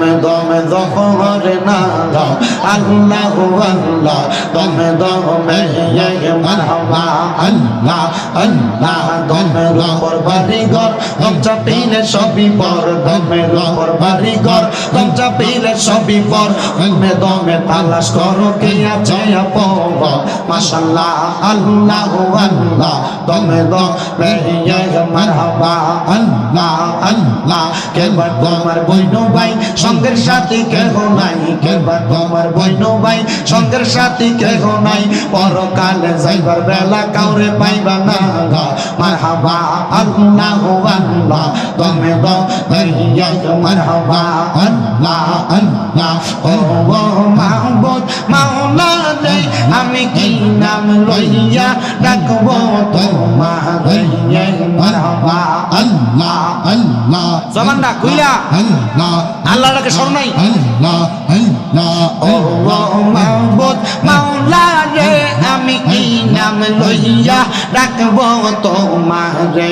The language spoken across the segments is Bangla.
দমে দমে জহর না গাও আল্লাহ আল্লাহ দমে দমে মারহাবা আল্লাহ আল্লাহ দমের উপর বাড়িঘর দম চাপিলে সবই পর দমের উপর বাড়িঘর দম চাপিলে সবই পর দমে দমে তালাশ করো কে আছে আপন মাশাআল্লাহ আল্লাহ আল্লাহ দমে দমে মারহাবা আল্লাহ আল্লাহ কেবার তোমার বইনো ভাই সঙ্গের সাথী কেহ নাই কেবার তোমার বইনো ভাই সঙ্গের সাথী কেহ নাই পরকালে যাইবার বেলা কাউরে পাইবা না মারহাবা আল্লাহ আল্লাহ দমে দমে মারহাবা আল্লাহ আল্লাহ ও মাহবুব মাওলা রে আমি কি নাম লইয়া ডাকবো তোমারে মারহাবা আল্লাহ আল্লাহ জবানটা কইলা আল্লাহ আল্লাহ ডাকে শরণ নাই আল্লাহ আল্লাহ ও মাহবুব মাওলা রে আমি কি নাম লইয়া ডাকবো তোমারে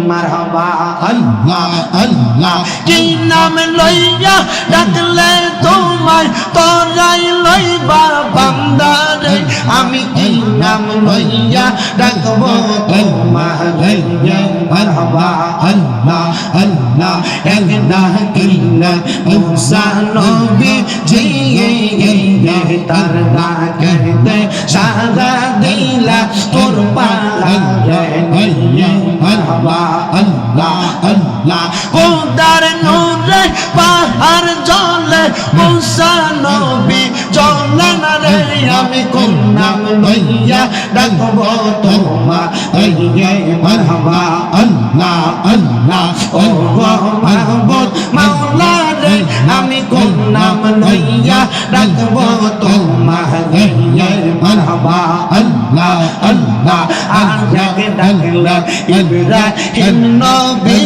মারহাবা আল্লাহ আল্লাহ কি নাম লইয়া ডাকলে তোমায় তোরাই লইবা বান্দারে আমি কি নাম লইয়া ডাকবো তোমারে মারহাবা আল্লাহ আল্লাহ এক ডাকিলা মুসা নবী জি তার ডাকতে সারা দিলা তোর পাহাড়ে মারহাবা আল্লাহ আল্লাহ খোদার নূরে পাহাড় জ্বলে মুসা নবী জ্বলে না রে আমি কোন নাম লইয়া ডাকবো তোমারে মারহাবা আল্লাহ আল্লাহ ও মাহবুব মাওলা রে আমি কোন নাম লইয়া ডাকবো তোমারে মারহাবা আল্লাহ আল্লাহ আগে ডাকলা ইব্রাহিম নবী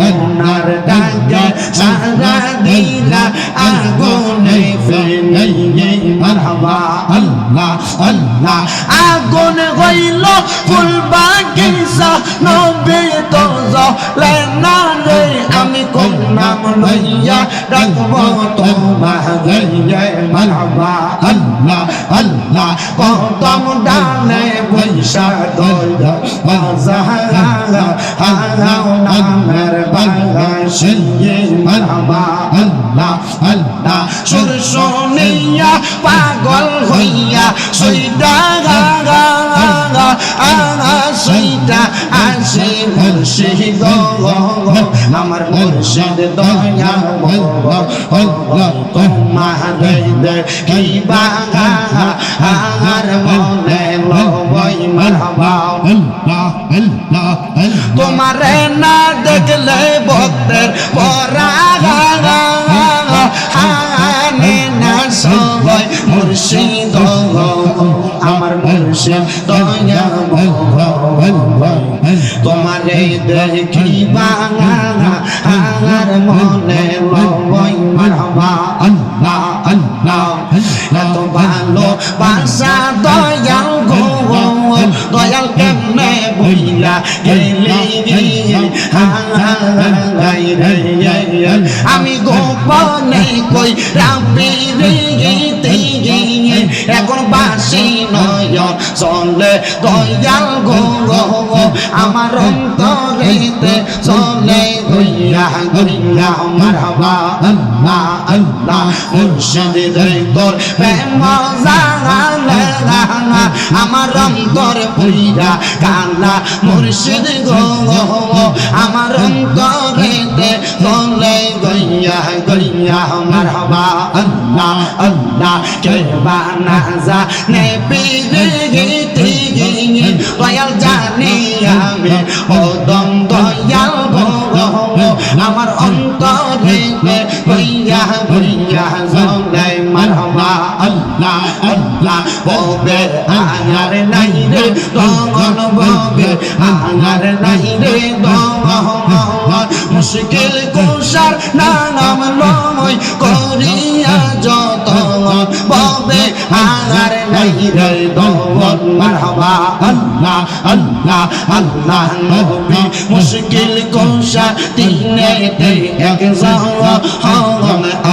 ওনার ডাকে সারা দিলা আগুনে ফেলে মারহাবা আল্লাহ আল্লাহ আগুন হইল ফুল বাগিচা নবী তো জ্বলে না রে আমি কোন নাম লইয়া ডাকবো তোমারে মারহাবা আল্লাহ আল্লাহ কদম ডালে বৈশা দইয়া বাজারা হারাও নামের বাগাসে মারহাবা আল্লাহ আল্লাহ সুর শুনিয়া পাগল হইয়া সইদা সইদা আসে মুর্শিদ আমার মুর্শিদ দয়া তোমারে দেখিবা আর মনে লই মারহাবা আল্লাহ আল্লাহ তোমারে না দেখলে ভক্তের পরাগানে না সবাই মুর্শিদ আমার মুর্শিদ দয়া তোমারে দেখিবা আর মনে লই মারহাবা আল্লাহ আল্লাহ এত ভালো বাসা দয়াল গো দয়াল কেমনে বইলা গেলে আমি গোপনে কই রাব্বি রে এখন বাসি নয়ন চলে দয়াল গো আমার অন্তরেতে চলে গইয়া গইয়া মারহাবা আল্লাহ আল্লাহ মুর্শিদ তোর প্রেম জানা আমার অন্তর পুইরা কালা মুর্শিদ গো আমার অন্তরেতে চলে গইয়া গইয়া মারহাবা আল্লাহ আল্লাহ কে বানা জানে পীরে দয়াল জানি আমি ওদম দয়াল গো আমার অন্তরেতে গইয়া গইয়া চলে মারহাবা আল্লাহ আল্লাহ ববে আনার নাই রে দমন ববে আনার নাই রে দমন মুশকিল কুশার নাম লয় করিয়া যতন ববে আনার নাই রে দমন মারহাবা আল্লাহ আল্লাহ আল্লাহ নবী মুশকিল কুশা দিনেতে একজন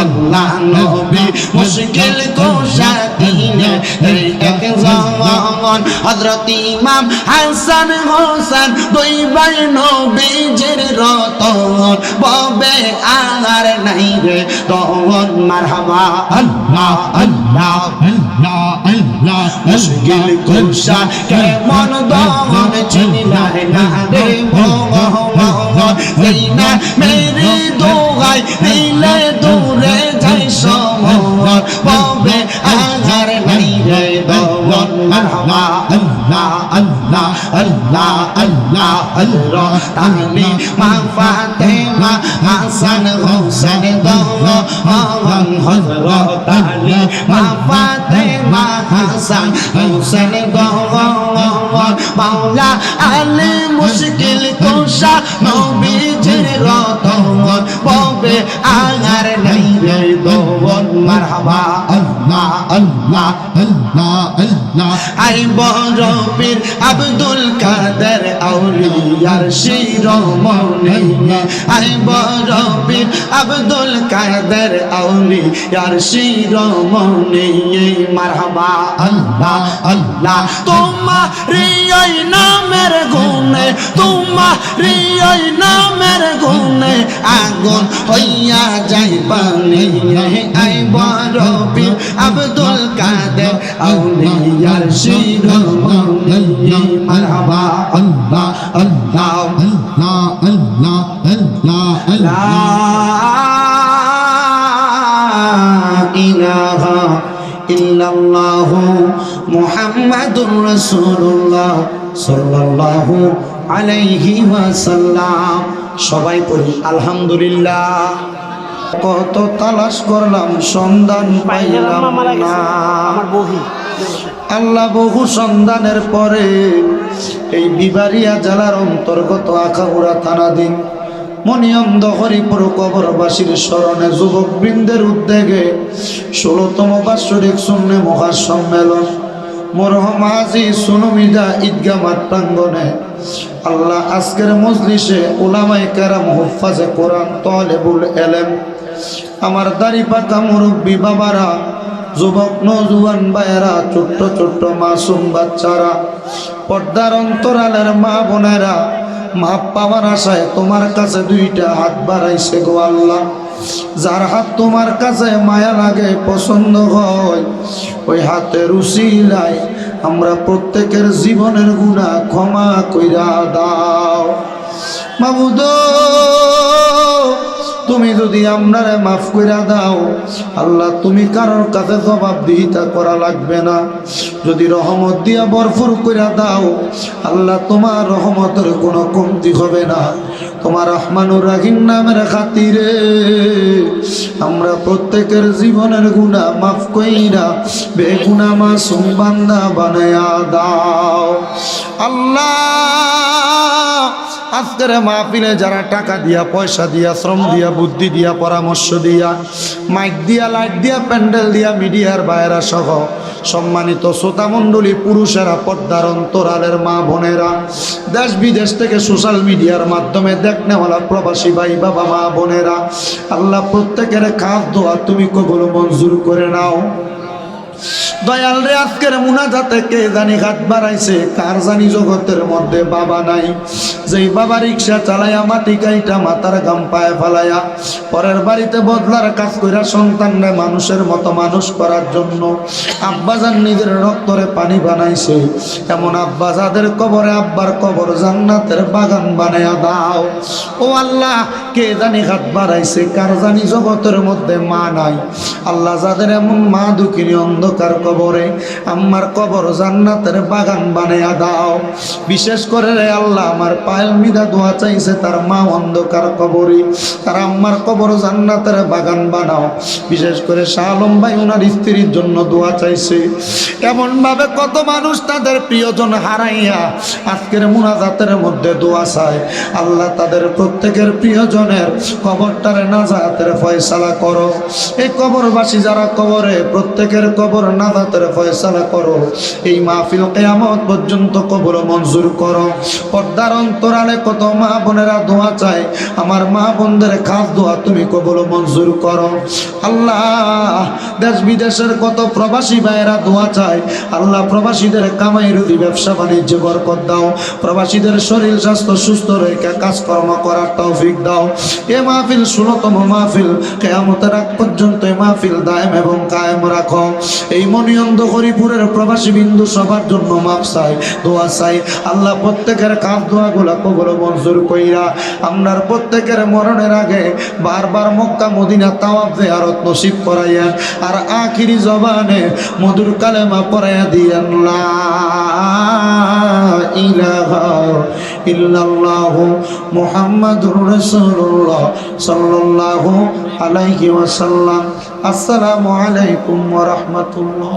আল্লাহ নবী মুশকিল কুশা দিনেতে একজন হযরত ইমাম হাসান হোসেন দুই ভাই নবীজির রতন ববে আর নাই রে তখন মারহাবা আল্লাহ আল্লাহ আল্লাহ আল্লাহ মুশকিল কুশা কেমন দন চিনিলাই না রে ভগবান দিনা মেরি দোহাই দিলে দূরে যাই সমর ববে আর নাই রে তখন মারহাবা আল্লাহ আল্লাহ আল্লাহ আল্লাহ আল্লাহ তাহলে মা ফাতেমা হাসান হোসেন দওয়ান হযরত আলী মা ফাতেমা হাসান হোসেন দওয়ান মাওলা আলী মুশকিল কুশা নবীজির রতন ববে আর নাই রে দওয়ান মারহাবা আল্লাহ আল্লাহ আল্লাহ আল্লাহ আই বড় পীর আব্দুল কাদের আউলিয়ার শিরোমণি আই বড় পীর আব্দুল কাদের আউলিয়ার শিরোমণি মারহাবা আল্লাহ আল্লাহ তোমারি ওই নামের গুণে তোমারি ওই নামের গুণে আগুন হইয়া যাই পানি আই বড় পীর আব্দুল কাদের আউলিয়ার শিরোমণি মারহাবা আল্লাহ আল্লাহ আল্লাহ আল্লাহ আল্লাহ আল্লাহ ইলাহা ইল্লাল্লাহ মুহাম্মাদুর রাসূলুল্লাহ সাল্লাল্লাহু আলাইহি ওয়াসাল্লাম। সবাই পড়ি আলহামদুলিল্লাহ। কত তালাশ করলাম সন্ধান পাইলাম না, আল্লাহ বহু সন্ধানের পরে এই বিবারিয়া জেলার অন্তর্গত আখাউড়া থানাধীন মনিয়ন্দ হরিপুর কবরবাসীর স্মরণে যুবক বৃন্দের উদ্যোগে 16তম বাৎসরিক সুন্নি মহাসম্মেলন মরহম হাজী সুনুমিদা ঈদগাহ মাঠ প্রাঙ্গণে আল্লাহ আজকের মজলিসে উলামায়ে কেরাম হুফাজে কোরআন তালেবুল এলেম আমার দাড়ি পাকা মুরব্বী বাবারা যুবক নওজোয়ান ভাইয়েরা ছোট্ট ছোট্ট মাসুম বাচ্চারা পর্দার অন্তরালের মা বোনেরা মাপ পাওয়ার আশায় তোমার কাছে দুইটা হাত বাড়াইছে গো আল্লাহ। যার হাত তোমার কাছে মায়া লাগে পছন্দ হয় ওই হাতের উসিলায় আমরা প্রত্যেকের জীবনের গুনাহ ক্ষমা কইরা দাও মাবুদ। তুমি যদি আমরারে মাফ কইরা দাও আল্লাহ, তুমি কারোর কাছে জবাবদিহিতা করা লাগবে না। যদি রহমত দিয়া ভরপুর কইরা দাও আল্লাহ, তোমার রহমতের কোনো কমতি হবে না। তোমার রহমানুর রাহিম নামের খাতিরে আমরা প্রত্যেকের জীবনের গুনাহ মাফ কইরা বেগুনাহ মাসুম বান্দা বানায়া দাও আল্লাহ। আজকের মাহফিলে যারা টাকা দিয়া, পয়সা দিয়া, শ্রম দিয়া, বুদ্ধি দিয়া, পরামর্শ দিয়া, মাইক দিয়া, লাইট দিয়া, প্যান্ডেল দিয়া, মিডিয়ার বাইরা সহ সম্মানিত শ্রোতা মণ্ডলী, পুরুষেরা, পর্দার অন্তরালের মা বোনেরা, দেশ বিদেশ থেকে সোশ্যাল মিডিয়ার মাধ্যমে দেখনেওয়ালা প্রবাসী ভাই বাবা মা বোনেরা, আল্লাহ প্রত্যেকের খাস দোয়া তুমি কবুল মঞ্জুর করে নাও। দয়াল রে, আজকের মুনাজাতে কে জানি হাত বাড়াইছে, কার জানি জগতের মধ্যে বাবা নাই। যেই বাবা রিক্সা চালাইয়া মাটি কাইটা মাথার গাম পায়ে ফেলাইয়া পরের বাড়িতে বদলার কাজ কইরা সন্তানরে মানুষের মতো মানুষ করার জন্য আব্বাজান নিজের রক্তরে পানি বানাইছে, এমন আব্বা যাদের কবরে আব্বার কবর জান্নাতের বাগান বানাইয়া দাও ও আল্লাহ। কে জানি হাত বাড়াইছে, কার জানি জগতের মধ্যে মা নাই। আল্লাহ, যাদের এমন মা দুঃখিনী অন্ধকার কবরে, আম্মার কবর জান্নাতের বাগান বানাইয়া দাও। বিশেষ করে রে আল্লাহ, আমার পায়েল মিদা দোয়া চাইছে, তার মা অন্ধকার কবরে, তার আম্মার কবর জান্নাতের বাগান বানাও। বিশেষ করে শাহ আলম ভাই ওনার স্ত্রীর জন্য দোয়া চাইছে। এমন ভাবে কত মানুষ তাদের প্রিয়জন হারাইয়া আজকের মুনাজাতের মধ্যে দোয়া চায়। আল্লাহ, তাদের প্রত্যেকের প্রিয়জনের কবরটারে নাজাতের ফয়সালা করো। এই কবরবাসী যারা কবরে, প্রত্যেকের কবর কবর নাজাতের ফয়সালা করো। এই মাহফিল কিয়ামত পর্যন্ত কবর মঞ্জুর করো। পর্দার অন্তরালে কত মা বোনেরা দোয়া চায়, আমার মা বোনদের খাস দোয়া তুমি কবর মঞ্জুর করো। আল্লাহ দেশ বিদেশের কত প্রবাসী ভাইয়েরা দোয়া চায়, আল্লাহ প্রবাসীদের কামাই রুজি ব্যবসা বাণিজ্য বরকত দাও, প্রবাসীদের শরীর স্বাস্থ্য সুস্থ রেখে কাজকর্ম করার তৌফিক দাও। এ মাহফিল 16তম মাহফিল, কিয়ামতের আগ পর্যন্ত এ মাহফিল দায়েম এবং কায়েম রাখো। এই মনিয়ন্দ হরিপুরের প্রবাসী বিন্দু সবার জন্য মাপ চাই, দোয়া চাই। আল্লাহ প্রত্যেকের কাজ দোয়াগুলা কবুল মঞ্জুর কইরা আমরার প্রত্যেকের মরণের আগে বারবার মক্কা মদিনা তাওয়াফ জিয়ারত নসিব করাইয়েন, আর আখিরি জবানে মধুর কালেমা পড়াইয়া দিয়েন লা ইলাহা ইল্লাল্লাহু মুহাম্মাদুর রাসূলুল্লাহ সাল্লাল্লাহু আলাইহি ওয়াসাল্লাম। আসসালামু আলাইকুম ওয়া রাহমাতুল্লাহ।